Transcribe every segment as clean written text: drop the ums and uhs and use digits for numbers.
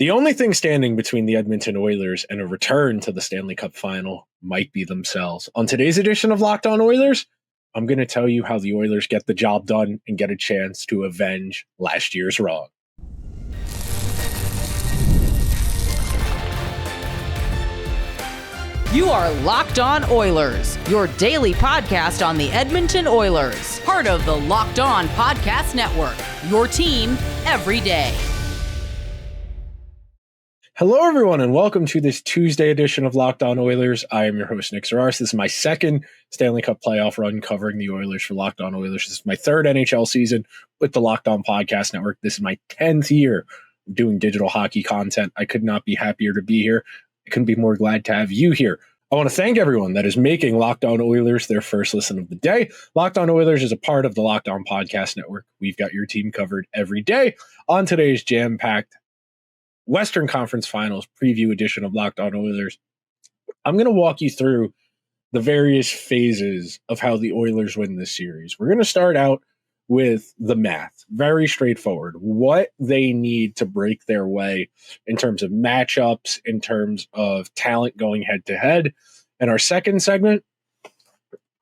The only thing standing between the Edmonton Oilers and a return to the Stanley Cup final might be themselves. On today's edition of Locked On Oilers, I'm going to tell you how the Oilers get the job done and get a chance to avenge last year's wrong. You are Locked On Oilers, your daily podcast on the Edmonton Oilers, part of the Locked On Podcast Network, your team every day. Hello, everyone, and welcome to this Tuesday edition of Locked On Oilers. I am your host, Nick Zararis. This is my second Stanley Cup playoff run covering the Oilers for Locked On Oilers. This is my third NHL season with the Locked On Podcast Network. This is my 10th year of doing digital hockey content. I could not be happier to be here. I couldn't be more glad to have you here. I want to thank everyone that is making Locked On Oilers their first listen of the day. Locked On Oilers is a part of the Locked On Podcast Network. We've got your team covered every day. On today's jam-packed Western Conference Finals preview edition of Locked On Oilers, I'm going to walk you through the various phases of how the Oilers win this series. We're going to start out with the math. Very straightforward. What they need to break their way in terms of matchups, in terms of talent going head to head. In our second segment,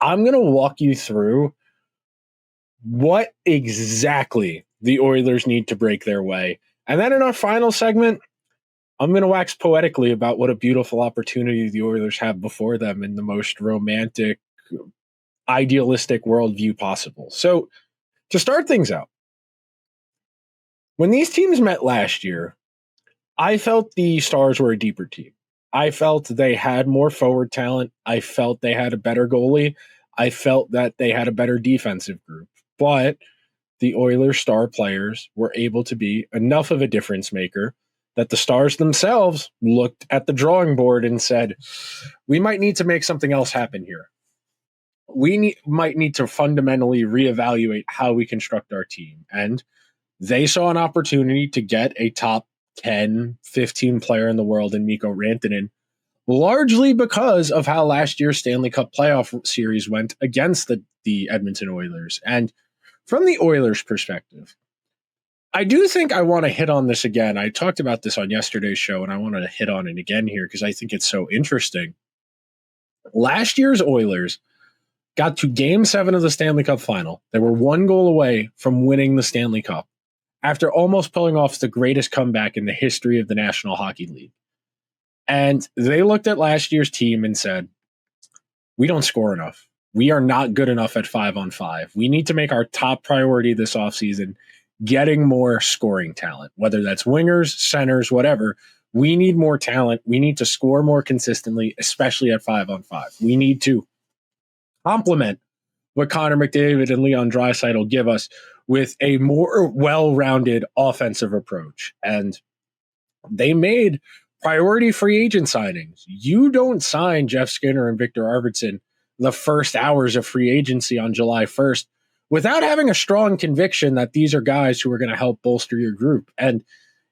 I'm going to walk you through what exactly the Oilers need to break their way. And then in our final segment, I'm going to wax poetically about what a beautiful opportunity the Oilers have before them in the most romantic, idealistic worldview possible. So to start things out, when these teams met last year, I felt the Stars were a deeper team. I felt they had more forward talent. I felt they had a better goalie. I felt that they had a better defensive group. But the Oilers' star players were able to be enough of a difference maker that the Stars themselves looked at the drawing board and said, we might need to make something else happen here. We might need to fundamentally reevaluate how we construct our team. And they saw an opportunity to get a top 10, 15 player in the world in Mikko Rantanen, largely because of how last year's Stanley Cup playoff series went against the Edmonton Oilers. And from the Oilers' perspective, I do think I want to hit on this again. I talked about this on yesterday's show, and I wanted to hit on it again here because I think it's so interesting. Last year's Oilers got to Game 7 of the Stanley Cup final. They were one goal away from winning the Stanley Cup after almost pulling off the greatest comeback in the history of the National Hockey League. And they looked at last year's team and said, we don't score enough. We are not good enough at 5-on-5. We need to make our top priority this offseason getting more scoring talent, whether that's wingers, centers, whatever. We need more talent. We need to score more consistently, especially at 5-on-5. We need to complement what Connor McDavid and Leon Draisaitl give us with a more well-rounded offensive approach. And they made priority free agent signings. You don't sign Jeff Skinner and Victor Arvidsson the first hours of free agency on July 1st without having a strong conviction that these are guys who are going to help bolster your group. And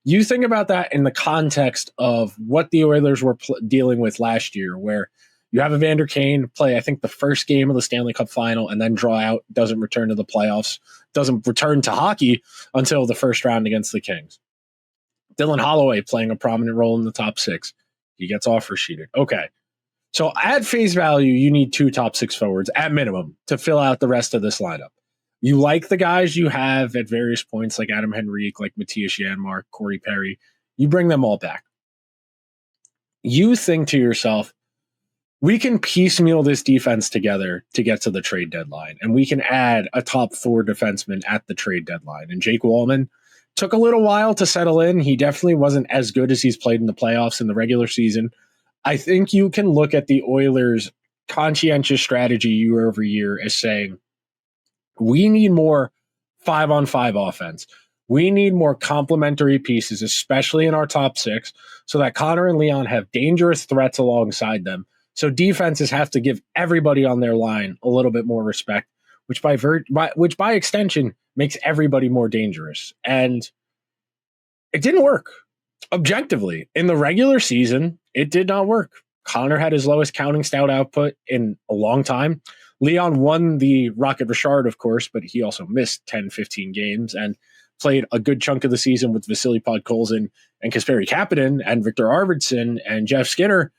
you think about that in the context of what the Oilers were dealing with last year, where you have Evander Kane play, I think, the first game of the Stanley Cup final and then draw out, doesn't return to the playoffs, doesn't return to hockey until the first round against the Kings. Dylan Holloway playing a prominent role in the top six. He gets offer sheeted. Okay. So at face value, you need two top six forwards at minimum to fill out the rest of this lineup. You like the guys you have at various points, like Adam Henrique, like Matthias Janmark, Corey Perry. You bring them all back. You think to yourself, we can piecemeal this defense together to get to the trade deadline, and we can add a top four defenseman at the trade deadline. And Jake Wallman took a little while to settle in. He definitely wasn't as good as he's played in the playoffs in the regular season. I think you can look at the Oilers' conscientious strategy year over year as saying, we need more 5-on-5 offense. We need more complementary pieces, especially in our top six, so that Connor and Leon have dangerous threats alongside them. So defenses have to give everybody on their line a little bit more respect, which by extension makes everybody more dangerous. And it didn't work. Objectively, in the regular season, it did not work. Connor had his lowest counting stout output in a long time. Leon won the Rocket Richard, of course, but he also missed 10, 15 games. And played a good chunk of the season with Vasily Podkolzin and Kasperi Kapanen and Victor Arvidsson and Jeff Skinner,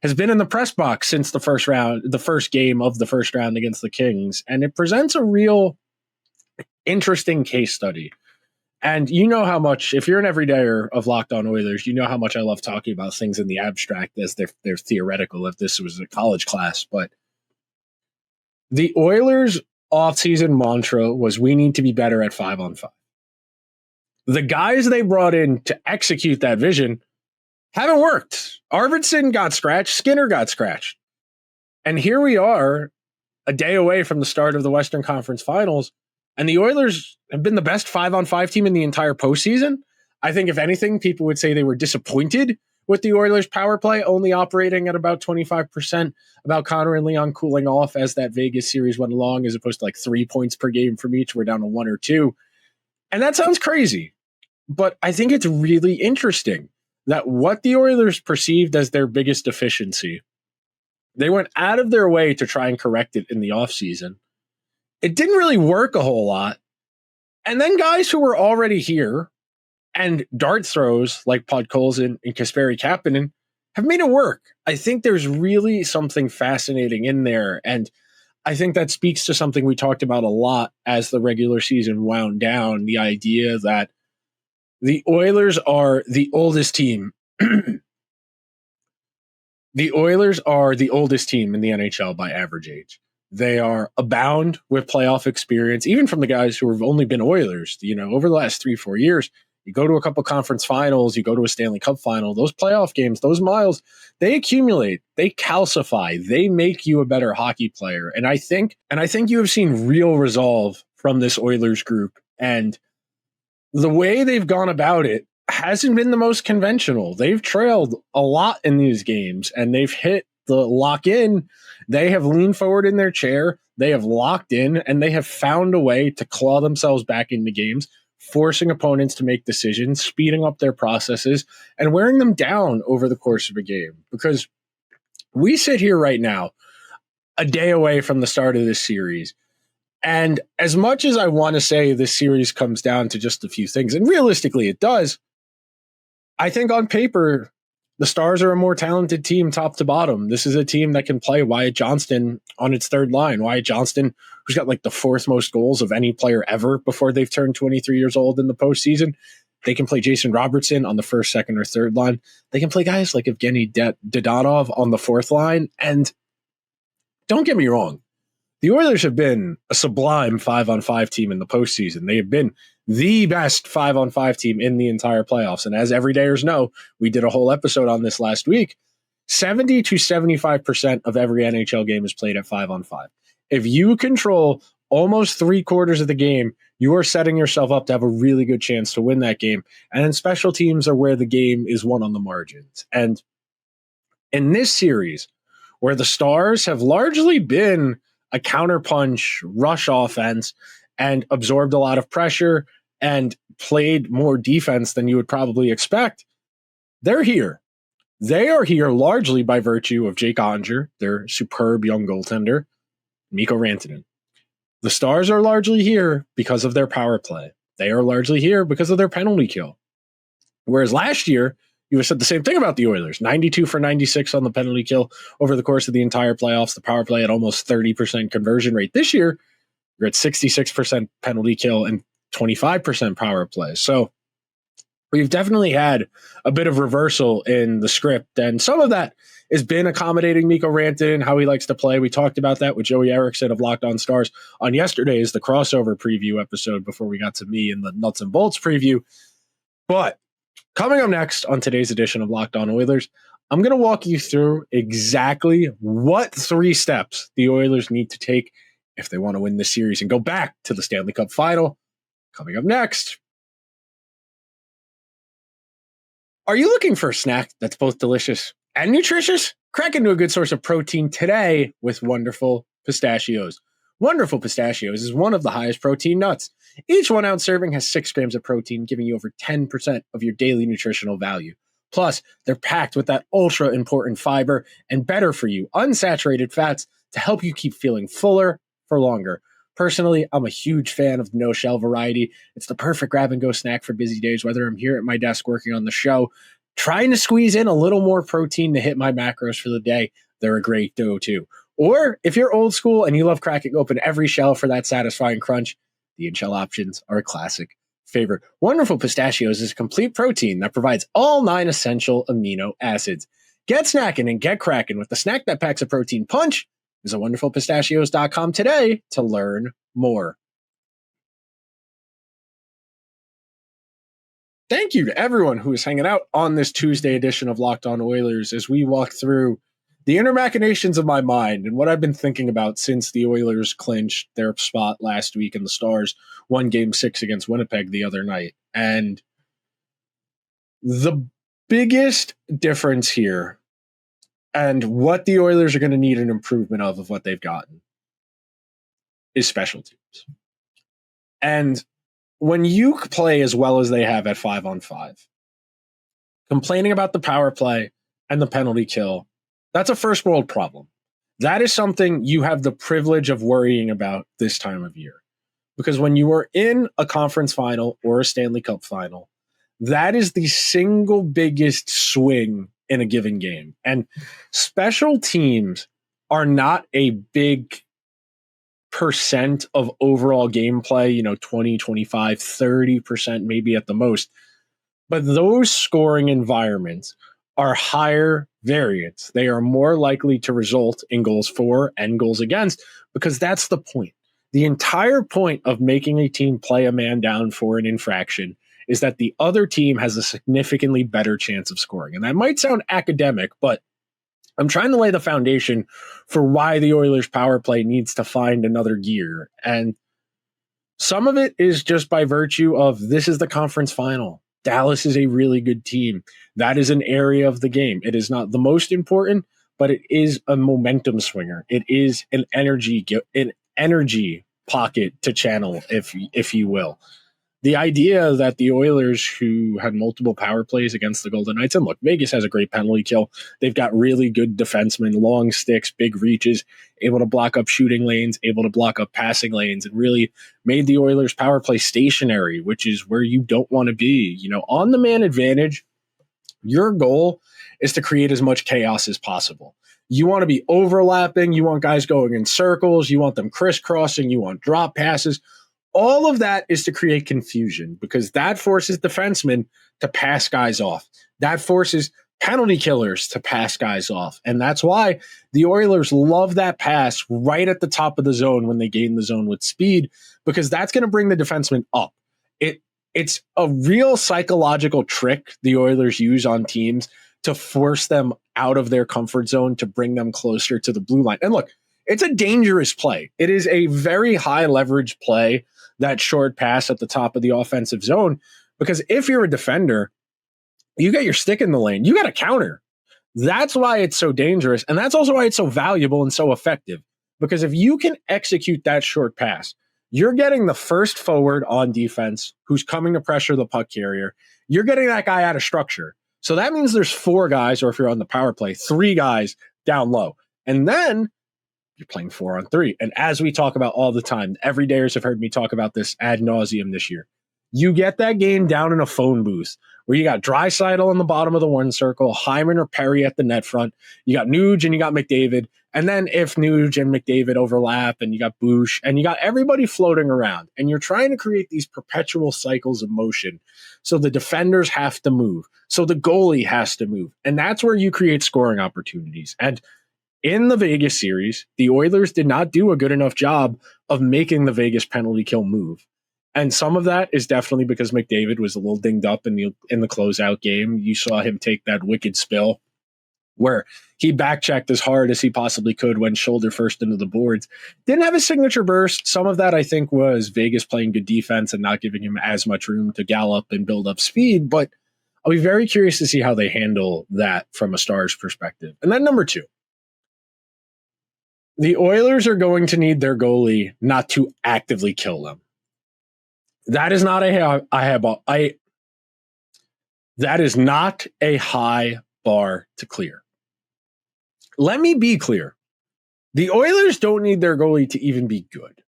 has been in the press box since the first game of the first round against the Kings. And it presents a real interesting case study. And you know how much, if you're an everydayer of Locked On Oilers, you know how much I love talking about things in the abstract as they're theoretical, if this was a college class. But the Oilers' offseason mantra was, we need to be better at 5-on-5. The guys they brought in to execute that vision haven't worked. Arvidsson got scratched. Skinner got scratched. And here we are, a day away from the start of the Western Conference Finals, and the Oilers have been the best 5-on-5 team in the entire postseason. I think, if anything, people would say they were disappointed with the Oilers' power play only operating at about 25%, about Connor and Leon cooling off as that Vegas series went along, as opposed to like 3 points per game from each. We're down to 1 or 2. And that sounds crazy, but I think it's really interesting that what the Oilers perceived as their biggest deficiency, they went out of their way to try and correct it in the offseason. It didn't really work a whole lot. And then guys who were already here and dart throws like Podkolzin and Kasperi Kapanen have made it work. I think there's really something fascinating in there. And I think that speaks to something we talked about a lot as the regular season wound down, the idea that the Oilers are the oldest team. The Oilers are the oldest team in the NHL by average age. They are abound with playoff experience, even from the guys who have only been Oilers, over the last 3-4 years. You go to a couple conference finals, you go to a Stanley Cup final, those playoff games, those miles, they accumulate, they calcify, they make you a better hockey player. And I think you have seen real resolve from this Oilers group. And the way they've gone about it hasn't been the most conventional. They've trailed a lot in these games, and they've hit the lock in. They have leaned forward in their chair. They have locked in, and they have found a way to claw themselves back into games, forcing opponents to make decisions, speeding up their processes, and wearing them down over the course of a game. Because we sit here right now, a day away from the start of this series, and as much as I want to say this series comes down to just a few things, and realistically it does, I think on paper, the Stars are a more talented team top to bottom. This is a team that can play Wyatt Johnston on its third line. Wyatt Johnston, who's got like the 4th most goals of any player ever before they've turned 23 years old in the postseason. They can play Jason Robertson on the 1st, 2nd, or 3rd line. They can play guys like Evgeny Dodonov on the 4th line. And don't get me wrong, the Oilers have been a sublime 5-on-5 team in the postseason. They have been the best 5-on-5 team in the entire playoffs. And as everydayers know, we did a whole episode on this last week. 70 to 75% of every NHL game is played at 5-on-5. If you control almost 3/4 of the game, you are setting yourself up to have a really good chance to win that game. And then special teams are where the game is won on the margins. And in this series, where the Stars have largely been a counterpunch rush offense and absorbed a lot of pressure and played more defense than you would probably expect, they're here. They are here largely by virtue of Jake Oettinger, their superb young goaltender, Mikko Rantanen. The Stars are largely here because of their power play. They are largely here because of their penalty kill. Whereas last year, you have said the same thing about the Oilers. 92 for 96 on the penalty kill over the course of the entire playoffs. The power play at almost 30% conversion rate. This year, you're at 66% penalty kill and 25% power play. So we've definitely had a bit of reversal in the script. And some of that has been accommodating Mikko Rantanen, how he likes to play. We talked about that with Joey Erickson of Locked On Stars on yesterday's the crossover preview episode before we got to me in the nuts and bolts preview. But coming up next on today's edition of Locked On Oilers, I'm going to walk you through exactly what 3 steps the Oilers need to take if they want to win this series and go back to the Stanley Cup final. Coming up next. Are you looking for a snack that's both delicious and nutritious? Crack into a good source of protein today with Wonderful Pistachios. Wonderful Pistachios is one of the highest protein nuts. Each 1 ounce serving has 6 grams of protein, giving you over 10% of your daily nutritional value. Plus, they're packed with that ultra important fiber and better for you unsaturated fats to help you keep feeling fuller for longer. Personally, I'm a huge fan of the no-shell variety. It's the perfect grab-and-go snack for busy days, whether I'm here at my desk working on the show, trying to squeeze in a little more protein to hit my macros for the day. They're a great go-to. Or if you're old school and you love cracking open every shell for that satisfying crunch, the in-shell options are a classic favorite. Wonderful Pistachios is a complete protein that provides all 9 essential amino acids. Get snacking and get cracking with the snack that packs a protein punch. Visit wonderfulpistachios.com today to learn more. Thank you to everyone who is hanging out on this Tuesday edition of Locked On Oilers as we walk through the inner machinations of my mind and what I've been thinking about since the Oilers clinched their spot last week and the Stars won Game 6 against Winnipeg the other night. And the biggest difference here and what the Oilers are going to need an improvement of what they've gotten is special teams. And when you play as well as they have at 5-on-5, complaining about the power play and the penalty kill, that's a first world problem. That is something you have the privilege of worrying about this time of year. Because when you are in a conference final or a Stanley Cup final, that is the single biggest swing in a given game. And special teams are not a big percent of overall gameplay, 20, 25, 30% maybe at the most. But those scoring environments are higher variance. They are more likely to result in goals for and goals against because that's the point. The entire point of making a team play a man down for an infraction is that the other team has a significantly better chance of scoring. And that might sound academic, but I'm trying to lay the foundation for why the Oilers power play needs to find another gear. And some of it is just by virtue of this is the conference final. Dallas is a really good team. That is an area of the game. It is not the most important, but it is a momentum swinger. It is an energy pocket to channel, if you will. The idea that the Oilers, who had multiple power plays against the Golden Knights, and look, Vegas has a great penalty kill. They've got really good defensemen, long sticks, big reaches, able to block up shooting lanes, able to block up passing lanes, and really made the Oilers power play stationary, which is where you don't want to be. On the man advantage, your goal is to create as much chaos as possible. You want to be overlapping. You want guys going in circles. You want them crisscrossing. You want drop passes. All of that is to create confusion because that forces defensemen to pass guys off. That forces penalty killers to pass guys off. And that's why the Oilers love that pass right at the top of the zone when they gain the zone with speed, because that's going to bring the defenseman up. It's a real psychological trick the Oilers use on teams to force them out of their comfort zone, to bring them closer to the blue line. And look, it's a dangerous play. It is a very high leverage play, that short pass at the top of the offensive zone, because if you're a defender, you get your stick in the lane, you got to counter. That's why it's so dangerous. And that's also why it's so valuable and so effective, because if you can execute that short pass, you're getting the first forward on defense who's coming to pressure the puck carrier. You're getting that guy out of structure. So that means there's 4 guys, or if you're on the power play, 3 guys down low. And then you're playing 4-on-3. And as we talk about all the time, everydayers have heard me talk about this ad nauseum this year. You get that game down in a phone booth where you got Draisaitl on the bottom of the one circle, Hyman or Perry at the net front. You got Nuge and you got McDavid. And then if Nuge and McDavid overlap, and you got Bush, and you got everybody floating around, and you're trying to create these perpetual cycles of motion. So the defenders have to move. So the goalie has to move. And that's where you create scoring opportunities. And in the Vegas series, the Oilers did not do a good enough job of making the Vegas penalty kill move. And some of that is definitely because McDavid was a little dinged up in the closeout game. You saw him take that wicked spill where he backchecked as hard as he possibly could, went shoulder first into the boards. Didn't have a signature burst. Some of that, I think, was Vegas playing good defense and not giving him as much room to gallop and build up speed. But I'll be very curious to see how they handle that from a Stars perspective. And then number 2. The Oilers are going to need their goalie not to actively kill them. That is not that is not a high bar to clear. Let me be clear. The Oilers don't need their goalie to even be good.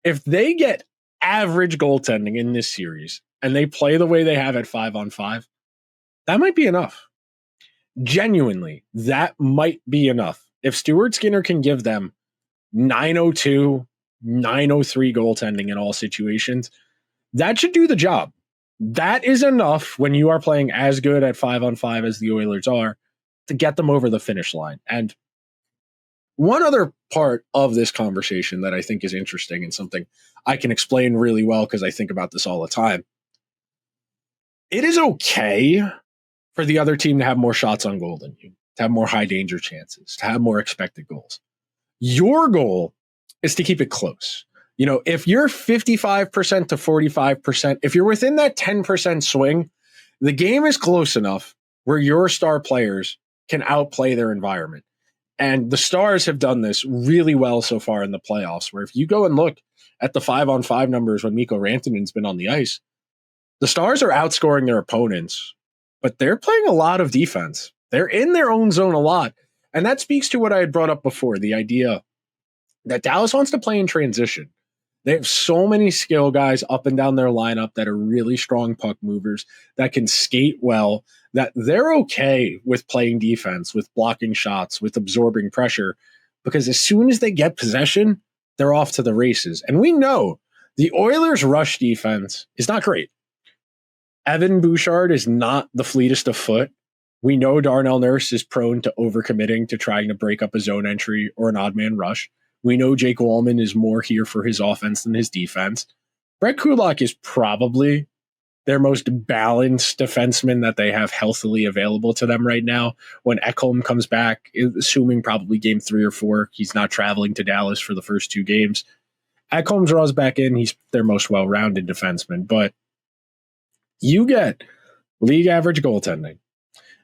If they get average goaltending in this series and they play the way they have at 5-on-5, that might be enough. Genuinely, that might be enough. If Stuart Skinner can give them 902, 903 goaltending in all situations, that should do the job. That is enough when you are playing as good at 5-on-5 as the Oilers are to get them over the finish line. And one other part of this conversation that I think is interesting and something I can explain really well because I think about this all the time. It is okay for the other team to have more shots on goal than you, to have more high danger chances, to have more expected goals. Your goal is to keep it close. You know, if you're 55% to 45%, if you're within that 10% swing, the game is close enough where your star players can outplay their environment. And the Stars have done this really well so far in the playoffs, where if you go and look at the 5-on-5 numbers when Mikko Rantanen's been on the ice, the Stars are outscoring their opponents, but they're playing a lot of defense. They're in their own zone a lot. And that speaks to what I had brought up before, the idea that Dallas wants to play in transition. They have so many skill guys up and down their lineup that are really strong puck movers, that can skate well, that they're okay with playing defense, with blocking shots, with absorbing pressure, because as soon as they get possession, they're off to the races. And we know the Oilers' rush defense is not great. Evan Bouchard is not the fleetest of foot. We know Darnell Nurse is prone to overcommitting to trying to break up a zone entry or an odd man rush. We know Jake Wallman is more here for his offense than his defense. Brett Kulak is probably their most balanced defenseman that they have healthily available to them right now. When Ekholm comes back, assuming probably game 3 or 4, he's not traveling to Dallas for the first 2 games. Ekholm draws back in. He's their most well-rounded defenseman. But you get league average goaltending.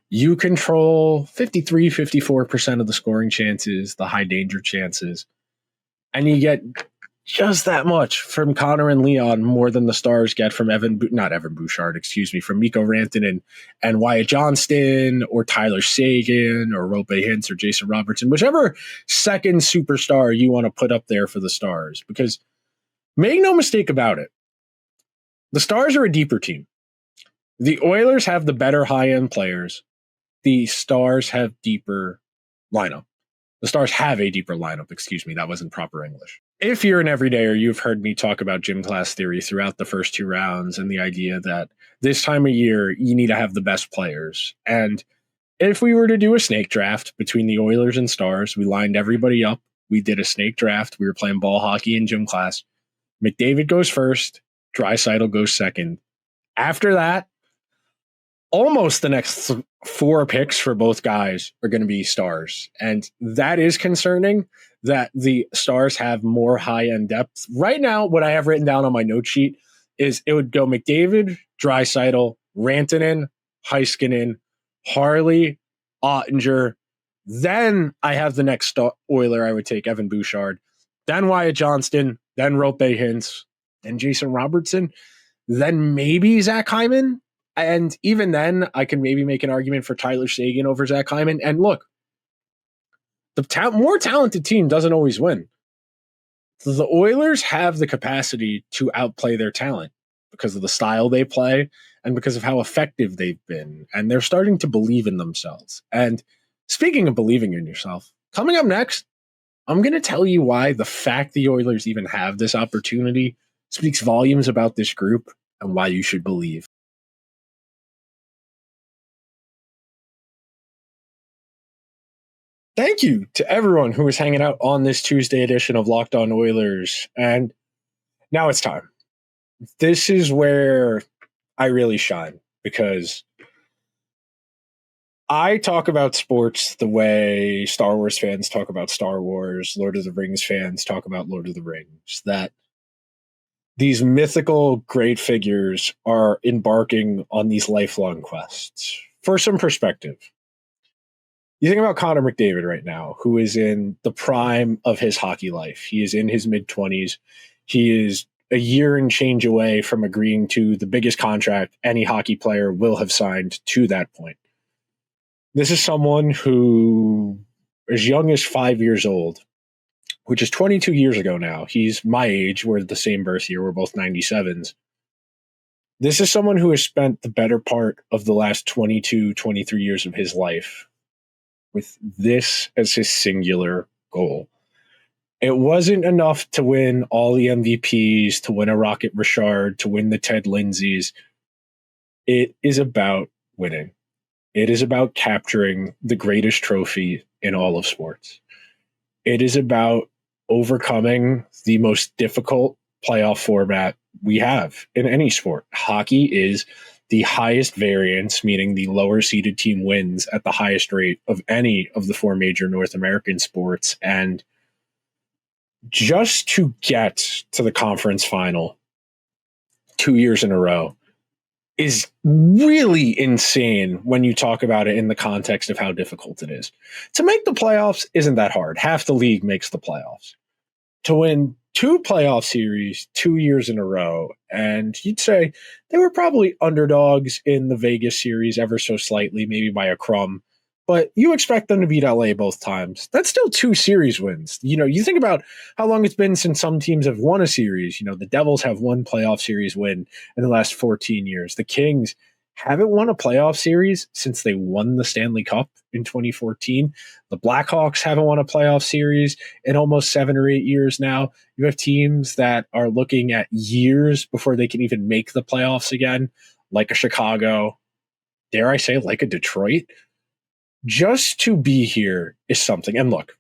You control 53, 54% of the scoring chances, the high danger chances. And you get just that much from Connor and Leon, more than the Stars get from from Mikko Rantanen and Wyatt Johnston or Tyler Seguin or Rope Hintz or Jason Robertson, whichever second superstar you want to put up there for the Stars. Because make no mistake about it, the Stars are a deeper team. The Oilers have the better high-end players. The Stars have deeper lineup. The Stars have a deeper lineup, that wasn't proper English. If you're an everydayer, you've heard me talk about gym class theory throughout the first 2 rounds and the idea that this time of year, you need to have the best players. And if we were to do a snake draft between the Oilers and Stars, we lined everybody up. We did a snake draft. We were playing ball hockey in gym class. McDavid goes first. Draisaitl goes second. After that, almost the next 4 picks for both guys are going to be Stars. And that is concerning that the Stars have more high-end depth. Right now, what I have written down on my note sheet is it would go McDavid, Draisaitl, Rantanen, Heiskanen, Harley, Ottinger. Then I have the next Oiler I would take, Evan Bouchard. Then Wyatt Johnston. Then Rope Hintz. Then Jason Robertson. Then maybe Zach Hyman. And even then, I can maybe make an argument for Tyler Seguin over Zach Hyman. And look, the more talented team doesn't always win. The Oilers have the capacity to outplay their talent because of the style they play and because of how effective they've been. And they're starting to believe in themselves. And speaking of believing in yourself, coming up next, I'm going to tell you why the fact the Oilers even have this opportunity speaks volumes about this group and why you should believe. Thank you to everyone who is hanging out on this Tuesday edition of Locked On Oilers. And now it's time. This is where I really shine because I talk about sports the way Star Wars fans talk about Star Wars, Lord of the Rings fans talk about Lord of the Rings, that these mythical great figures are embarking on these lifelong quests. For some perspective, you think about Connor McDavid right now, who is in the prime of his hockey life. He is in his mid-20s. He is a year and change away from agreeing to the biggest contract any hockey player will have signed to that point. This is someone who, as young as 5 years old, which is 22 years ago now. He's my age. We're the same birth year. We're both 97s. This is someone who has spent the better part of the last 22, 23 years of his life with this as his singular goal. It wasn't enough to win all the MVPs, to win a Rocket Richard, to win the Ted Lindsays. It is about winning. It is about capturing the greatest trophy in all of sports. It is about overcoming the most difficult playoff format we have in any sport. Hockey is the highest variance, meaning the lower seeded team wins at the highest rate of any of the four major North American sports. And just to get to the conference final 2 years in a row is really insane when you talk about it in the context of how difficult it is. To make the playoffs isn't that hard. Half the league makes the playoffs. To win 2 playoff series 2 years in a row, and you'd say they were probably underdogs in the Vegas series ever so slightly, maybe by a crumb, but you expect them to beat LA both times. That's still 2 series wins. You think about how long it's been since some teams have won a series. The Devils have 1 playoff series win in the last 14 years. The Kings haven't won a playoff series since they won the Stanley Cup in 2014. The Blackhawks haven't won a playoff series in almost 7 or 8 years now. You have teams that are looking at years before they can even make the playoffs again, like a Chicago, dare I say, like a Detroit. Just to be here is something. And look,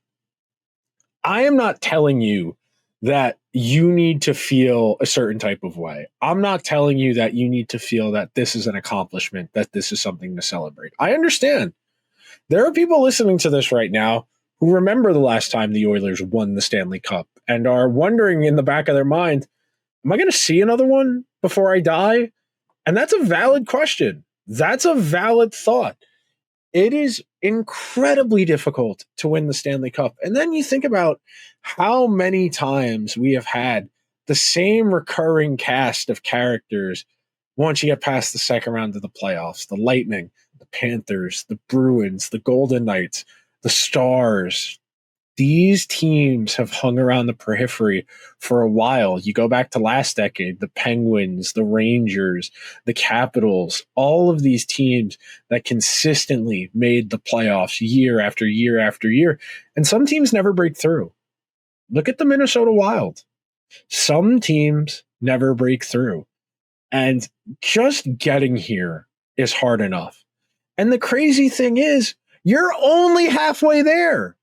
I am not telling you that you need to feel a certain type of way. I'm not telling you that you need to feel that this is an accomplishment, that this is something to celebrate. I understand. There are people listening to this right now who remember the last time the Oilers won the Stanley Cup and are wondering in the back of their mind, am I going to see another one before I die? And that's a valid question. That's a valid thought. It is incredibly difficult to win the Stanley Cup. And then you think about how many times we have had the same recurring cast of characters once you get past the second round of the playoffs. The Lightning, the Panthers, the Bruins, the Golden Knights, the Stars. These teams have hung around the periphery for a while. You go back to last decade, the Penguins, the Rangers, the Capitals, all of these teams that consistently made the playoffs year after year after year. And some teams never break through. Look at the Minnesota Wild. Some teams never break through. And just getting here is hard enough. And the crazy thing is, you're only halfway there.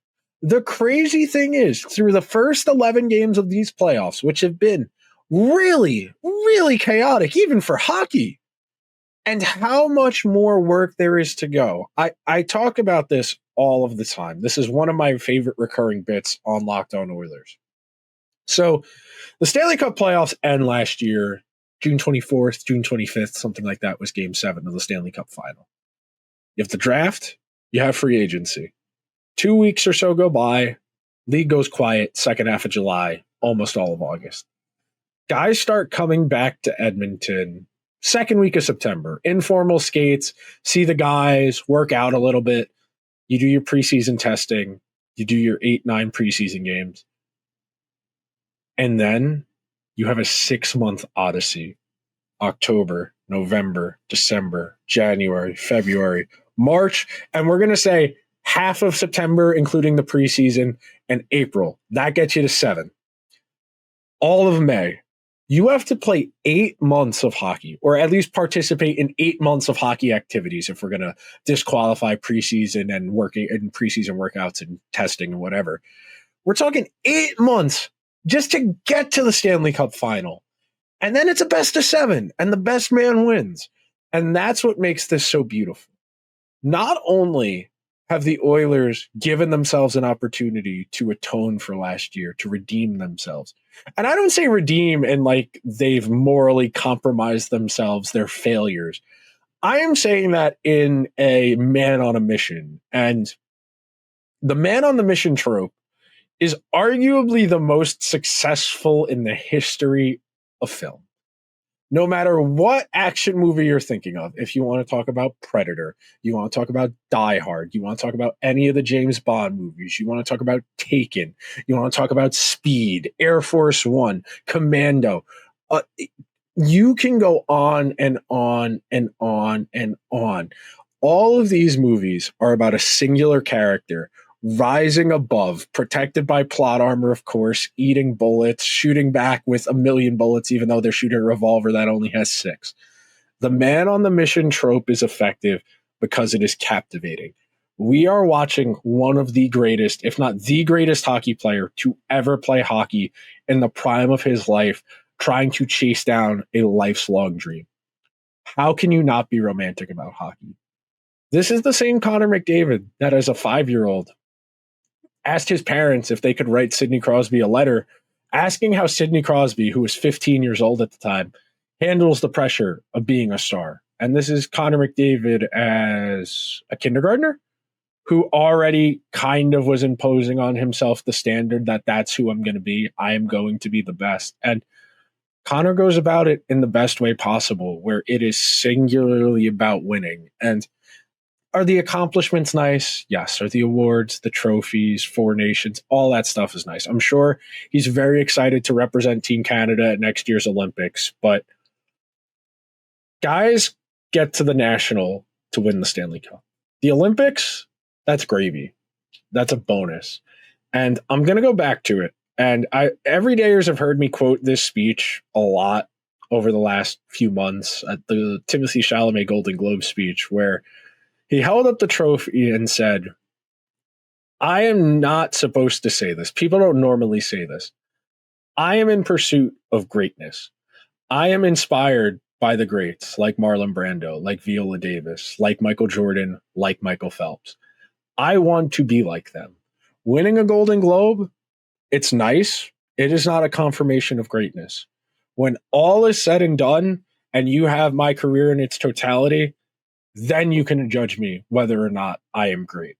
The crazy thing is, through the first 11 games of these playoffs, which have been really, really chaotic, even for hockey, and how much more work there is to go. I talk about this all of the time. This is one of my favorite recurring bits on Locked On Oilers. So the Stanley Cup playoffs end last year, June 24th, June 25th, something like that was Game 7 of the Stanley Cup final. You have the draft, you have free agency. 2 weeks or so go by, league goes quiet, second half of July, almost all of August. Guys start coming back to Edmonton second week of September. Informal skates, see the guys, work out a little bit. You do your preseason testing. You do your 8-9 preseason games. And then you have a 6-month odyssey. October, November, December, January, February, March. And we're going to say half of September, including the preseason, and April. That gets you to 7. All of May. You have to play 8 months of hockey, or at least participate in 8 months of hockey activities if we're going to disqualify preseason and working and preseason workouts and testing and whatever. We're talking 8 months just to get to the Stanley Cup final. And then it's a best of 7, and the best man wins. And that's what makes this so beautiful. Not only have the Oilers given themselves an opportunity to atone for last year, to redeem themselves. And I don't say redeem in like they've morally compromised themselves, their failures. I am saying that in a man on a mission. And the man on the mission trope is arguably the most successful in the history of film. No matter what action movie you're thinking of, if you want to talk about Predator, you want to talk about Die Hard, you want to talk about any of the James Bond movies, you want to talk about Taken, you want to talk about Speed, Air Force One, Commando, you can go on and on and on and on. All of these movies are about a singular character rising above, protected by plot armor, of course, eating bullets, shooting back with a million bullets, even though they're shooting a revolver that only has 6. The man on the mission trope is effective because it is captivating. We are watching one of the greatest, if not the greatest hockey player to ever play hockey in the prime of his life, trying to chase down a life's long dream. How can you not be romantic about hockey? This is the same Connor McDavid that, as a 5-year-old, asked his parents if they could write Sidney Crosby a letter, asking how Sidney Crosby, who was 15 years old at the time, handles the pressure of being a star. And this is Connor McDavid as a kindergartner who already kind of was imposing on himself the standard that that's who I'm going to be. I am going to be the best. And Connor goes about it in the best way possible, where it is singularly about winning. And are the accomplishments nice? Yes. Are the awards, the trophies, 4 nations, all that stuff is nice. I'm sure he's very excited to represent Team Canada at next year's Olympics, but guys get to the national to win the Stanley Cup. The Olympics, that's gravy. That's a bonus. And I'm going to go back to it. And everydayers have heard me quote this speech a lot over the last few months at the Timothée Chalamet Golden Globe speech, where he held up the trophy and said, I am not supposed to say this. People don't normally say this. I am in pursuit of greatness. I am inspired by the greats like Marlon Brando, like Viola Davis, like Michael Jordan, like Michael Phelps. I want to be like them. Winning a Golden Globe, it's nice. It is not a confirmation of greatness. When all is said and done and you have my career in its totality, then you can judge me whether or not I am great.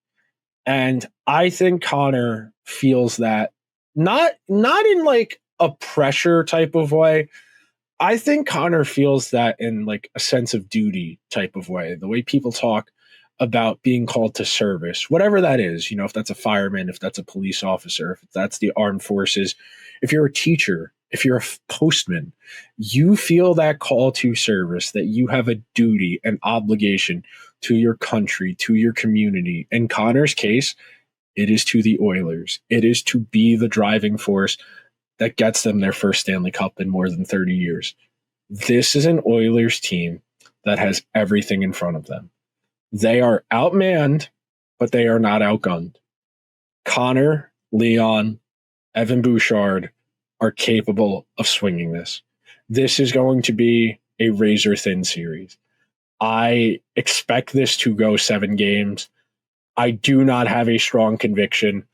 And I think Connor feels that not in like a pressure type of way. I think Connor feels that in like a sense of duty type of way. The way people talk about being called to service, whatever that is, if that's a fireman, if that's a police officer, if that's the armed forces, if you're a teacher, if you're a postman, you feel that call to service, that you have a duty and obligation to your country, to your community. In Connor's case, it is to the Oilers. It is to be the driving force that gets them their first Stanley Cup in more than 30 years. This is an Oilers team that has everything in front of them. They are outmanned, but they are not outgunned. Connor, Leon, Evan Bouchard are capable of swinging this. This is going to be a razor-thin series. I expect this to go 7 games. I do not have a strong conviction.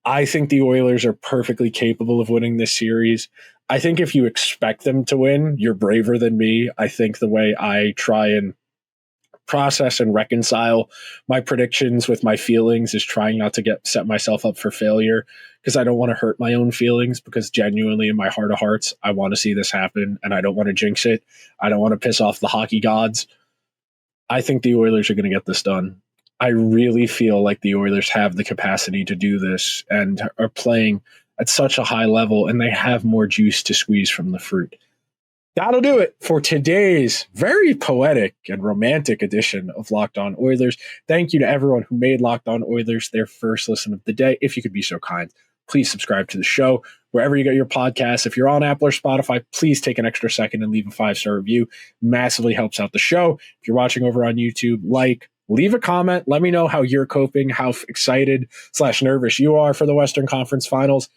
I think the Oilers are perfectly capable of winning this series. I think if you expect them to win, you're braver than me. I think the way I try and process and reconcile my predictions with my feelings is trying not to set myself up for failure, because I don't want to hurt my own feelings, because genuinely in my heart of hearts, I want to see this happen and I don't want to jinx it. I don't want to piss off the hockey gods. I think the Oilers are going to get this done. I really feel like the Oilers have the capacity to do this and are playing at such a high level, and they have more juice to squeeze from the fruit. That'll do it for today's very poetic and romantic edition of Locked On Oilers. Thank you to everyone who made Locked On Oilers their first listen of the day. If you could be so kind, please subscribe to the show wherever you get your podcasts. If you're on Apple or Spotify, please take an extra second and leave a 5-star review. Massively helps out the show. If you're watching over on YouTube, leave a comment. Let me know how you're coping, how excited/nervous you are for the Western Conference Finals.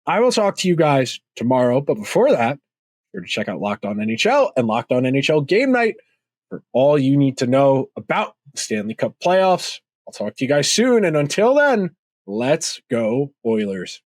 I will talk to you guys tomorrow, but before that, sure to check out Locked On NHL and Locked On NHL Game Night for all you need to know about the Stanley Cup playoffs. I'll talk to you guys soon, and until then, let's go Oilers.